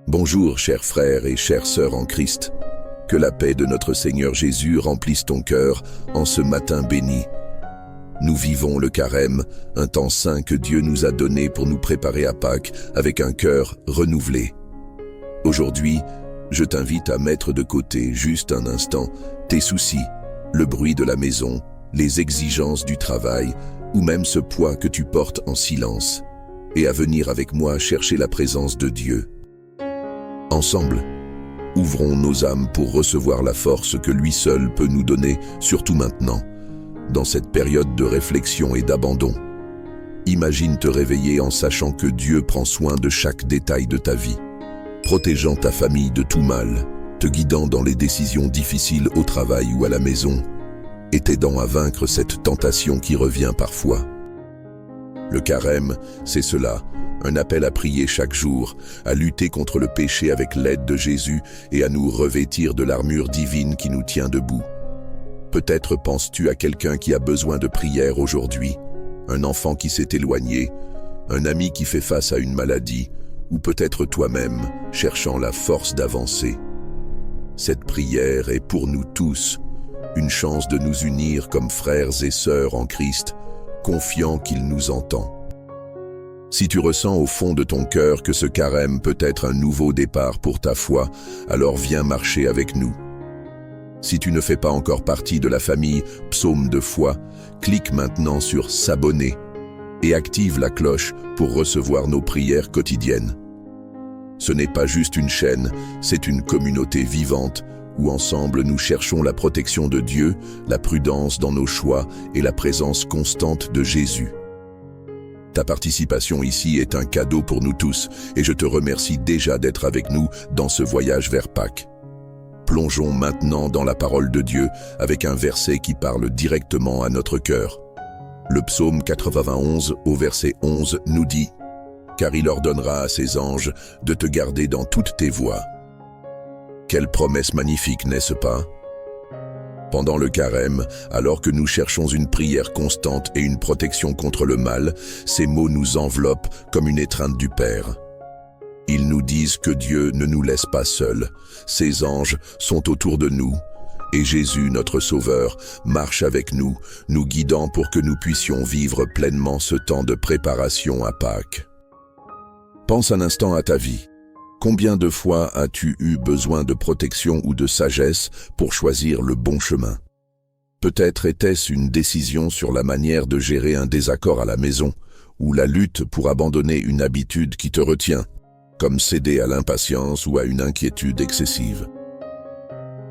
Bonjour, chers frères et chères sœurs en Christ. Que la paix de notre Seigneur Jésus remplisse ton cœur en ce matin béni. Nous vivons le carême, un temps saint que Dieu nous a donné pour nous préparer à Pâques avec un cœur renouvelé. Aujourd'hui, je t'invite à mettre de côté juste un instant tes soucis, le bruit de la maison, les exigences du travail ou même ce poids que tu portes en silence, et à venir avec moi chercher la présence de Dieu. Ensemble, ouvrons nos âmes pour recevoir la force que lui seul peut nous donner, surtout maintenant, dans cette période de réflexion et d'abandon. Imagine te réveiller en sachant que Dieu prend soin de chaque détail de ta vie, protégeant ta famille de tout mal, te guidant dans les décisions difficiles au travail ou à la maison, et t'aidant à vaincre cette tentation qui revient parfois. Le carême, c'est cela, un appel à prier chaque jour, à lutter contre le péché avec l'aide de Jésus et à nous revêtir de l'armure divine qui nous tient debout. Peut-être penses-tu à quelqu'un qui a besoin de prière aujourd'hui, un enfant qui s'est éloigné, un ami qui fait face à une maladie, ou peut-être toi-même, cherchant la force d'avancer. Cette prière est pour nous tous une chance de nous unir comme frères et sœurs en Christ, confiants qu'il nous entend. Si tu ressens au fond de ton cœur que ce carême peut être un nouveau départ pour ta foi, alors viens marcher avec nous. Si tu ne fais pas encore partie de la famille Psaume de foi, clique maintenant sur S'abonner et active la cloche pour recevoir nos prières quotidiennes. Ce n'est pas juste une chaîne, c'est une communauté vivante où ensemble nous cherchons la protection de Dieu, la prudence dans nos choix et la présence constante de Jésus. Ta participation ici est un cadeau pour nous tous et je te remercie déjà d'être avec nous dans ce voyage vers Pâques. Plongeons maintenant dans la parole de Dieu avec un verset qui parle directement à notre cœur. Le psaume 91 au verset 11 nous dit « Car il ordonnera à ses anges de te garder dans toutes tes voies. » Quelle promesse magnifique, n'est-ce pas? Pendant le carême, alors que nous cherchons une prière constante et une protection contre le mal, ces mots nous enveloppent comme une étreinte du Père. Ils nous disent que Dieu ne nous laisse pas seuls, ses anges sont autour de nous, et Jésus, notre Sauveur, marche avec nous, nous guidant pour que nous puissions vivre pleinement ce temps de préparation à Pâques. Pense un instant à ta vie. Combien de fois as-tu eu besoin de protection ou de sagesse pour choisir le bon chemin? Peut-être était-ce une décision sur la manière de gérer un désaccord à la maison, ou la lutte pour abandonner une habitude qui te retient, comme céder à l'impatience ou à une inquiétude excessive.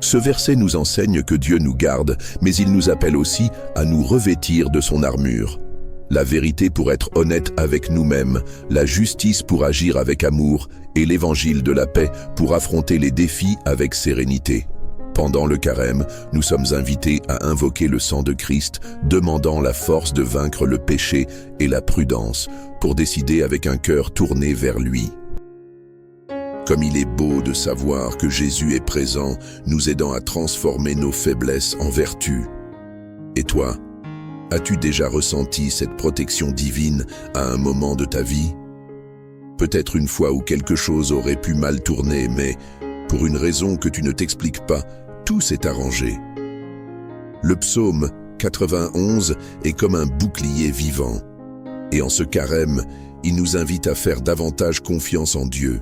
Ce verset nous enseigne que Dieu nous garde, mais il nous appelle aussi à nous revêtir de son armure. La vérité pour être honnête avec nous-mêmes, la justice pour agir avec amour et l'évangile de la paix pour affronter les défis avec sérénité. Pendant le carême, nous sommes invités à invoquer le sang de Christ, demandant la force de vaincre le péché et la prudence pour décider avec un cœur tourné vers lui. Comme il est beau de savoir que Jésus est présent, nous aidant à transformer nos faiblesses en vertus. Et toi, as-tu déjà ressenti cette protection divine à un moment de ta vie? Peut-être une fois où quelque chose aurait pu mal tourner, mais pour une raison que tu ne t'expliques pas, tout s'est arrangé. Le psaume 91 est comme un bouclier vivant. Et en ce carême, il nous invite à faire davantage confiance en Dieu.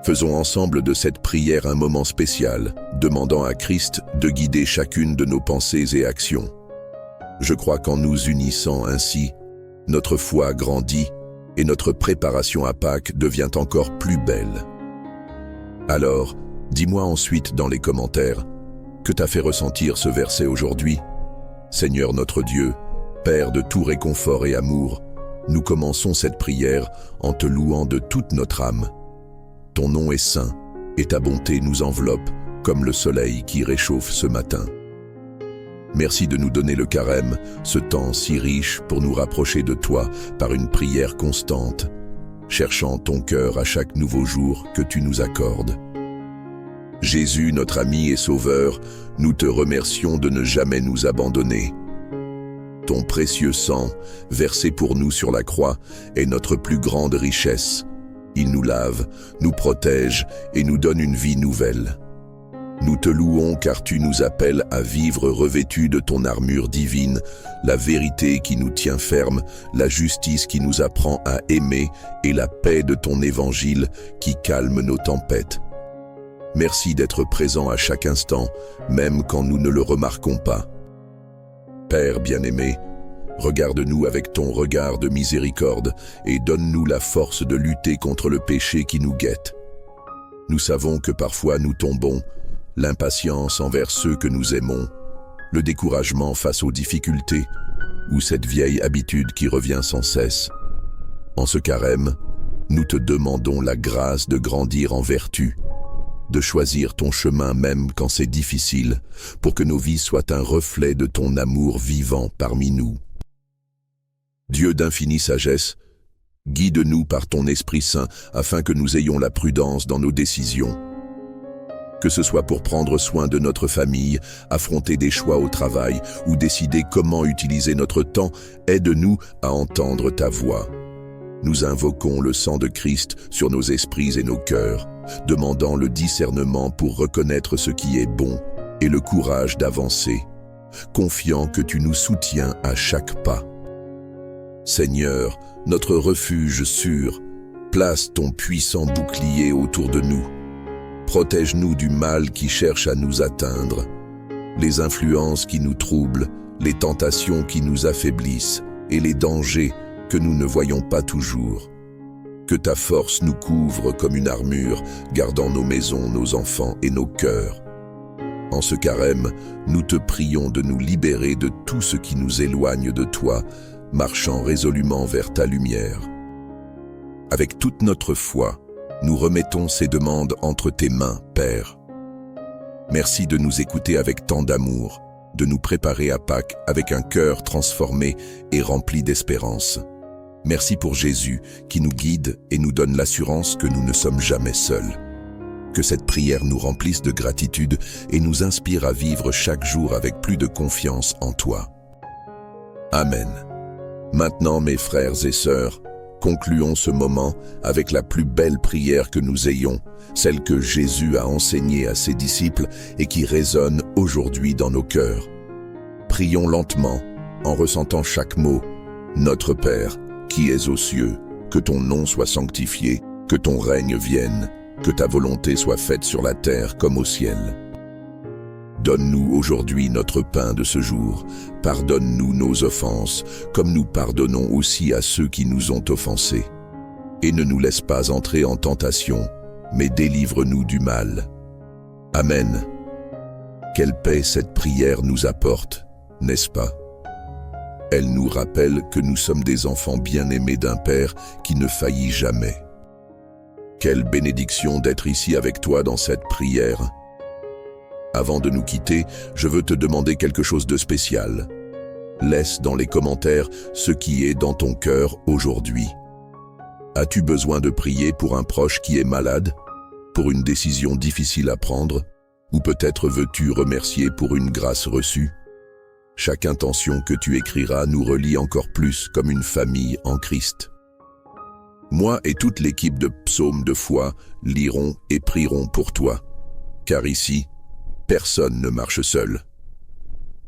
Faisons ensemble de cette prière un moment spécial, demandant à Christ de guider chacune de nos pensées et actions. Je crois qu'en nous unissant ainsi, notre foi grandit et notre préparation à Pâques devient encore plus belle. Alors, dis-moi ensuite dans les commentaires, que t'a fait ressentir ce verset aujourd'hui? Seigneur notre Dieu, Père de tout réconfort et amour, nous commençons cette prière en te louant de toute notre âme. Ton nom est saint et ta bonté nous enveloppe comme le soleil qui réchauffe ce matin. Merci de nous donner le carême, ce temps si riche pour nous rapprocher de toi par une prière constante, cherchant ton cœur à chaque nouveau jour que tu nous accordes. Jésus, notre ami et sauveur, nous te remercions de ne jamais nous abandonner. Ton précieux sang, versé pour nous sur la croix, est notre plus grande richesse, Il nous lave, nous protège et nous donne une vie nouvelle. Nous te louons car tu nous appelles à vivre revêtus de ton armure divine, la vérité qui nous tient ferme, la justice qui nous apprend à aimer et la paix de ton évangile qui calme nos tempêtes. Merci d'être présent à chaque instant, même quand nous ne le remarquons pas. Père bien-aimé, regarde-nous avec ton regard de miséricorde et donne-nous la force de lutter contre le péché qui nous guette. Nous savons que parfois nous tombons, l'impatience envers ceux que nous aimons, le découragement face aux difficultés, ou cette vieille habitude qui revient sans cesse. En ce carême, nous te demandons la grâce de grandir en vertu, de choisir ton chemin même quand c'est difficile, pour que nos vies soient un reflet de ton amour vivant parmi nous. Dieu d'infinie sagesse, guide-nous par ton Esprit Saint afin que nous ayons la prudence dans nos décisions. Que ce soit pour prendre soin de notre famille, affronter des choix au travail ou décider comment utiliser notre temps, aide-nous à entendre ta voix. Nous invoquons le sang de Christ sur nos esprits et nos cœurs, demandant le discernement pour reconnaître ce qui est bon et le courage d'avancer, confiant que tu nous soutiens à chaque pas. Seigneur, notre refuge sûr, place ton puissant bouclier autour de nous. Protège-nous du mal qui cherche à nous atteindre, les influences qui nous troublent, les tentations qui nous affaiblissent et les dangers que nous ne voyons pas toujours. Que ta force nous couvre comme une armure, gardant nos maisons, nos enfants et nos cœurs. En ce carême, nous te prions de nous libérer de tout ce qui nous éloigne de toi, marchant résolument vers ta lumière. Avec toute notre foi, nous remettons ces demandes entre tes mains, Père. Merci de nous écouter avec tant d'amour, de nous préparer à Pâques avec un cœur transformé et rempli d'espérance. Merci pour Jésus qui nous guide et nous donne l'assurance que nous ne sommes jamais seuls. Que cette prière nous remplisse de gratitude et nous inspire à vivre chaque jour avec plus de confiance en toi. Amen. Maintenant, mes frères et sœurs, concluons ce moment avec la plus belle prière que nous ayons, celle que Jésus a enseignée à ses disciples et qui résonne aujourd'hui dans nos cœurs. Prions lentement, en ressentant chaque mot. Notre Père, qui es aux cieux, que ton nom soit sanctifié, que ton règne vienne, que ta volonté soit faite sur la terre comme au ciel. Donne-nous aujourd'hui notre pain de ce jour. Pardonne-nous nos offenses, comme nous pardonnons aussi à ceux qui nous ont offensés. Et ne nous laisse pas entrer en tentation, mais délivre-nous du mal. Amen. Quelle paix cette prière nous apporte, n'est-ce pas? Elle nous rappelle que nous sommes des enfants bien-aimés d'un Père qui ne faillit jamais. Quelle bénédiction d'être ici avec toi dans cette prière. Avant de nous quitter, je veux te demander quelque chose de spécial. Laisse dans les commentaires ce qui est dans ton cœur aujourd'hui. As-tu besoin de prier pour un proche qui est malade? Pour une décision difficile à prendre? Ou peut-être veux-tu remercier pour une grâce reçue? Chaque intention que tu écriras nous relie encore plus comme une famille en Christ. Moi et toute l'équipe de Psaumes de foi lirons et prierons pour toi. Car ici, personne ne marche seul.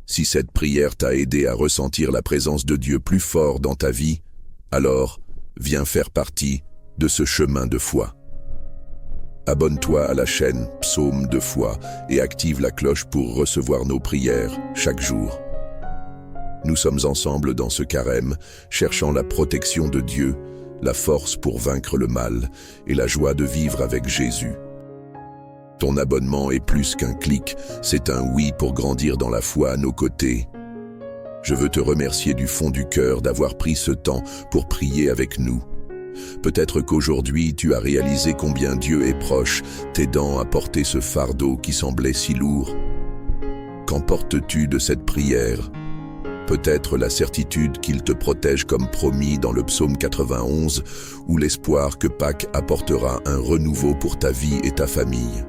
Si cette prière t'a aidé à ressentir la présence de Dieu plus fort dans ta vie, alors viens faire partie de ce chemin de foi. Abonne-toi à la chaîne Psaumes de foi et active la cloche pour recevoir nos prières chaque jour. Nous sommes ensemble dans ce carême, cherchant la protection de Dieu, la force pour vaincre le mal et la joie de vivre avec Jésus. Ton abonnement est plus qu'un clic, c'est un oui pour grandir dans la foi à nos côtés. Je veux te remercier du fond du cœur d'avoir pris ce temps pour prier avec nous. Peut-être qu'aujourd'hui tu as réalisé combien Dieu est proche, t'aidant à porter ce fardeau qui semblait si lourd. Qu'en portes-tu de cette prière? Peut-être la certitude qu'il te protège comme promis dans le psaume 91, ou l'espoir que Pâques apportera un renouveau pour ta vie et ta famille.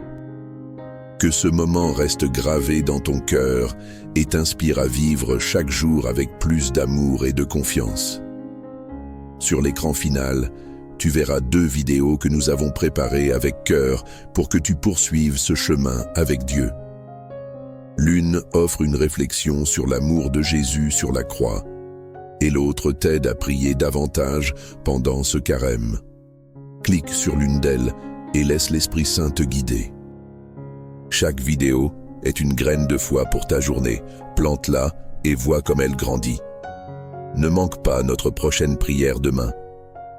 Que ce moment reste gravé dans ton cœur et t'inspire à vivre chaque jour avec plus d'amour et de confiance. Sur l'écran final, tu verras 2 vidéos que nous avons préparées avec cœur pour que tu poursuives ce chemin avec Dieu. L'une offre une réflexion sur l'amour de Jésus sur la croix, et l'autre t'aide à prier davantage pendant ce carême. Clique sur l'une d'elles et laisse l'Esprit Saint te guider. Chaque vidéo est une graine de foi pour ta journée. Plante-la et vois comme elle grandit. Ne manque pas notre prochaine prière demain.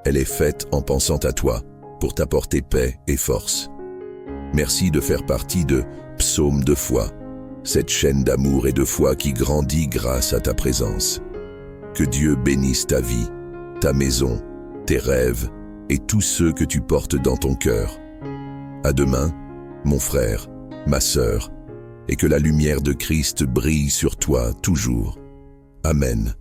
Elle est faite en pensant à toi, pour t'apporter paix et force. Merci de faire partie de Psaume de foi, cette chaîne d'amour et de foi qui grandit grâce à ta présence. Que Dieu bénisse ta vie, ta maison, tes rêves et tous ceux que tu portes dans ton cœur. À demain, mon frère, ma sœur, et que la lumière de Christ brille sur toi toujours. Amen.